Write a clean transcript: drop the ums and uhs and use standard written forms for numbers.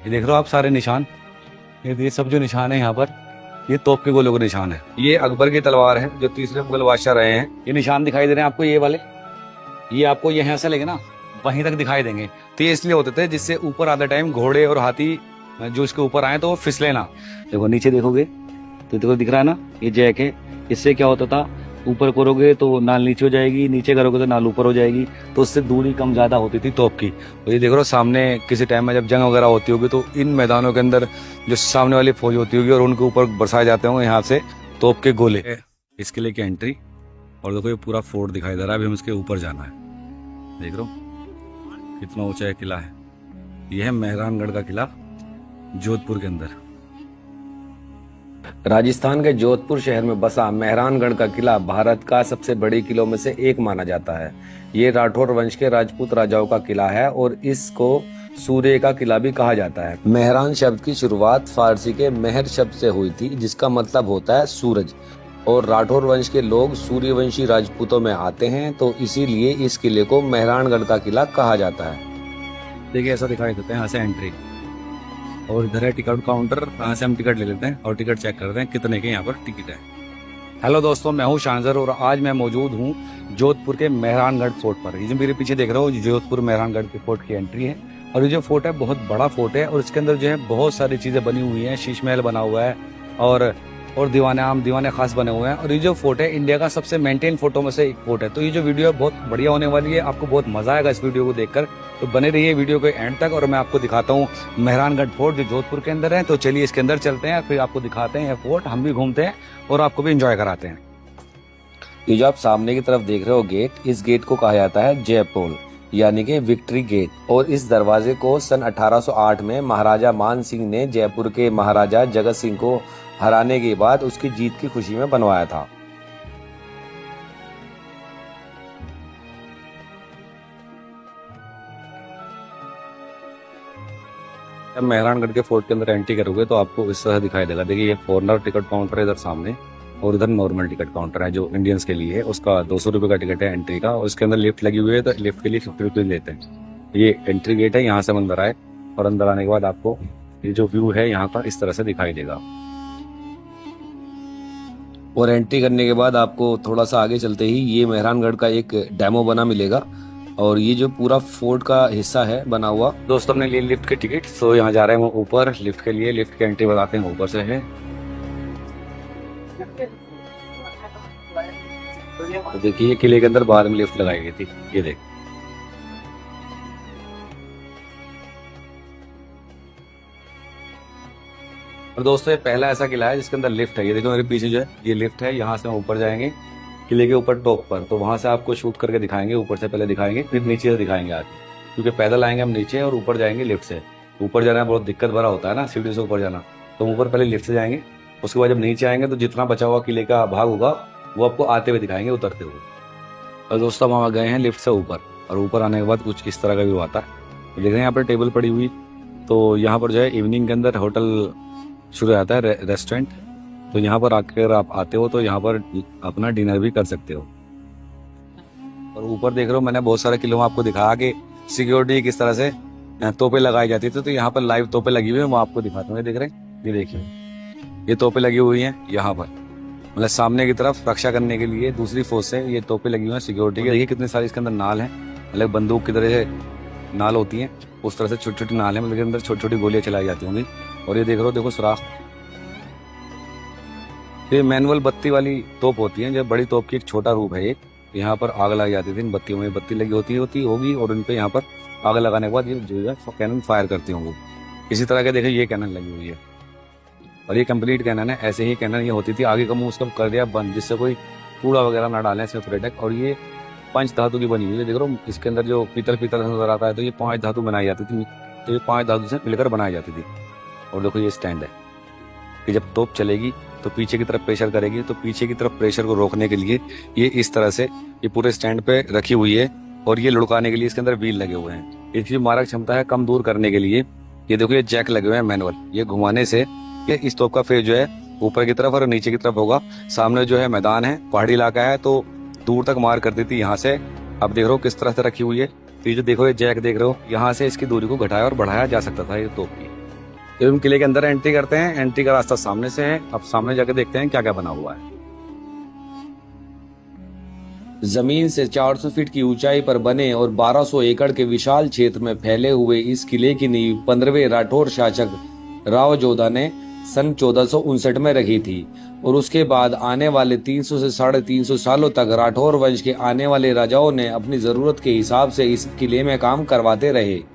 ये देख रहे हो आप सारे निशान, ये सब जो निशान है यहाँ पर, ये तोप के गोलों का निशान है। ये अकबर की तलवार है जो तीसरे मुगल बादशाह रहे हैं। ये निशान दिखाई दे रहे हैं आपको, ये वाले, ये आपको यहाँ से लेके ना वहीं तक दिखाई देंगे। तो ये इसलिए होते थे जिससे ऊपर आते टाइम घोड़े और हाथी जो इसके ऊपर आए तो वो फिसले ना। देखो नीचे देखोगे तो देखो दिख रहा है ना, ये जैक है। इससे क्या होता था, ऊपर करोगे तो नाल नीचे हो जाएगी, नीचे करोगे तो नाल ऊपर हो जाएगी, तो उससे दूरी कम ज्यादा होती थी तोप की। तो ये देख रहे हो सामने किसी टाइम में जब जंग वगैरह होती होगी तो इन मैदानों के अंदर जो सामने वाली फौज होती होगी और उनके ऊपर बरसाए जाते होंगे यहाँ से तोप के गोले। इस किले की एंट्री, और देखो ये पूरा फोर्ट दिखाई दे रहा है। अभी हम इसके ऊपर जाना है। देख रहे हो कितना ऊंचा किला है। यह है मेहरानगढ़ का किला जोधपुर के अंदर। राजस्थान के जोधपुर शहर में बसा मेहरानगढ़ का किला भारत का सबसे बड़े किलों में से एक माना जाता है। ये राठौर वंश के राजपूत राजाओं का किला है और इसको सूर्य का किला भी कहा जाता है। मेहरान शब्द की शुरुआत फारसी के मेहर शब्द से हुई थी, जिसका मतलब होता है सूरज, और राठौर वंश के लोग सूर्यवंशी राजपूतों में आते हैं, तो इसीलिए इस किले को मेहरानगढ़ का किला कहा जाता है। देखिए ऐसा दिखाई देता है यहाँ से एंट्री, और इधर है टिकट काउंटर, यहाँ से हम टिकट ले लेते हैं और टिकट चेक करते हैं कितने के यहाँ पर टिकट है। हेलो दोस्तों, मैं हूँ शानजर और आज मैं मौजूद हूँ जोधपुर के मेहरानगढ़ फोर्ट पर। ये जो मेरे पीछे देख रहे हो जोधपुर मेहरानगढ़ के फोर्ट की एंट्री है, और ये जो फोर्ट है बहुत बड़ा फोर्ट है और इसके अंदर जो है बहुत सारी चीजें बनी हुई हैं। शीश महल बना हुआ है और दीवाने खास बने हुए हैं। और ये जो फोर्ट है इंडिया का सबसे मेंटेन फोर्टों में से एक फोर्ट है। तो ये जो वीडियो है बहुत बढ़िया होने वाली है, आपको बहुत मजा आएगा इस वीडियो को देखकर। तो बने रहिए वीडियो के एंड तक और मैं आपको दिखाता हूँ मेहरानगढ़ फोर्ट जो जोधपुर के अंदर है। तो चलिए इसके अंदर चलते हैं, फिर आपको दिखाते हैं फोर्ट, हम भी घूमते हैं और आपको भी इंजॉय कराते हैं। ये जो आप सामने की तरफ देख रहे हो गेट, इस गेट को कहा जाता है जयपोल यानी कि विक्ट्री गेट, और इस दरवाजे को सन 1808 में महाराजा मान सिंह ने जयपुर के महाराजा जगत सिंह को हराने के बाद उसकी जीत की खुशी में बनवाया था। जब मेहरानगढ़ के फोर्ट के अंदर एंट्री करोगे तो आपको इस तरह दिखाई देगा। देखिए ये फॉरनर टिकट काउंटर है इधर सामने, और इधर नॉर्मल टिकट काउंटर है जो इंडियंस के लिए है। उसका 200 रुपये का टिकट है एंट्री का, और इसके अंदर लिफ्ट लगी हुई है तो लिफ्ट के लिए 50 रुपये लेते हैं। ये एंट्री गेट है, यहाँ से अंदर आए और अंदर आने के बाद आपको ये जो व्यू है यहाँ का इस तरह से दिखाई देगा। और एंट्री करने के बाद आपको थोड़ा सा आगे चलते ही ये मेहरानगढ़ का एक डेमो बना मिलेगा, और ये जो पूरा फोर्ट का हिस्सा है बना हुआ। दोस्तों हमने लिए लिफ्ट के टिकट, तो यहाँ जा रहे हैं ऊपर लिफ्ट के लिए। लिफ्ट की एंट्री बताते हैं ऊपर से है। तो देखिए किले के अंदर बाहर में लिफ्ट लगाई गई थी, ये देख। और दोस्तों ये पहला ऐसा किला है जिसके अंदर लिफ्ट है। ये देखो मेरे पीछे जो है ये लिफ्ट है, यहाँ से हम ऊपर जाएंगे किले के ऊपर टॉप पर, तो वहां से आपको शूट करके दिखाएंगे। ऊपर से पहले दिखाएंगे फिर नीचे से दिखाएंगे आगे, क्योंकि पैदल आएंगे हम नीचे और ऊपर जाएंगे लिफ्ट से। ऊपर जाना बहुत दिक्कत भरा होता है ना, सीढ़ी से ऊपर जाना, तो ऊपर पहले लिफ्ट से जाएंगे। उसके बाद जब नीचे आएंगे तो जितना बचा हुआ किले का भाग होगा वो आपको आते हुए दिखाएंगे, उतरते हुए। और दोस्तों हम गए हैं लिफ्ट से ऊपर, और ऊपर आने के बाद कुछ इस तरह का व्यू आता है। देख रहे हैं यहाँ पर टेबल पड़ी हुई, तो यहाँ पर जो है इवनिंग के अंदर होटल शुरू हो जाता है, रेस्टोरेंट। तो यहाँ पर आकर आप आते हो तो यहाँ पर अपना डिनर भी कर सकते हो। और ऊपर देख रहे हो मैंने बहुत सारे किलों में आपको दिखाया कि सिक्योरिटी किस तरह से तोपें लगाई जाती थी। तो यहाँ पर लाइव तोपें लगी हुई है, मैं आपको दिखाता हूँ। देख रहे हैं, ये देखिए ये तोपें लगी हुई हैं यहाँ पर, मतलब सामने की तरफ रक्षा करने के लिए दूसरी फोर्स से ये तोपें लगी हुई हैं सिक्योरिटी की। देखिए कितने सारे इसके अंदर नाल हैं, मतलब बंदूक की तरह से नाल होती हैं उस तरह से छोटी छोटी नाल है, मतलब अंदर छोटी छोटी गोलियां चलाई जाती होंगी। और ये देख रहे हो, देखो सुराख, ये मैनुअल बत्ती वाली तोप होती है। जब बड़ी तोप की एक छोटा रूप है, यहाँ पर आग लग जाती थी इन बत्तियों में, बत्ती लगी होगी और उन पे यहाँ पर आग लगाने के बाद ये जो है कैनन फायर करती होंगी। इसी तरह के देखिए ये कैनन लगी हुई है, और ये कंप्लीट कैनन है। ऐसे ही कैनन ये होती थी, आगे का मुंह उसका कर दिया बंद, जिससे कोई कूड़ा वगैरह ना डालें इसमें प्रोटेक्ट। और ये 5 धातु की बनी हुई है। देख रहे हो इसके अंदर जो पीतल नजर आता है, तो ये 5 धातु बनाई जाती थी, तो ये 5 धातु से मिलकर बनाई जाती थी। और देखो ये स्टैंड है कि जब तोप चलेगी तो पीछे की तरफ प्रेशर करेगी, तो पीछे की तरफ प्रेशर को रोकने के लिए ये इस तरह से ये पूरे स्टैंड पे रखी हुई है। और ये लुढ़काने के लिए इसके अंदर व्हील लगे हुए हैं। इसकी मारक क्षमता है कम दूर करने के लिए। ये देखो ये जैक लगे हुए हैं मैनुअल, ये घुमाने से ये इस तोप का फेस जो है ऊपर की तरफ और नीचे की तरफ होगा। सामने जो है मैदान है, पहाड़ी इलाका है, तो दूर तक मार करती थी यहाँ से। अब देख रहे हो किस तरह से रखी हुई है। तो ये जो देखो ये जैक देख रहे हो, यहाँ से इसकी दूरी को घटाया और बढ़ाया जा सकता था ये तोप की। जब हम किले के अंदर एंट्री करते हैं, एंट्री का रास्ता सामने से है। अब सामने जाके देखते हैं क्या क्या बना हुआ है। जमीन से 400 फीट की ऊंचाई पर बने और 1200 एकड़ के विशाल क्षेत्र में फैले हुए इस किले की नींव 15वें राठौर शासक राव जोधा ने सन 1459 में रखी थी और उसके बाद आने वाले 300 से 350 सालों तक राठौर वंश के आने वाले राजाओं ने अपनी जरूरत के हिसाब से इस किले में काम करवाते रहे।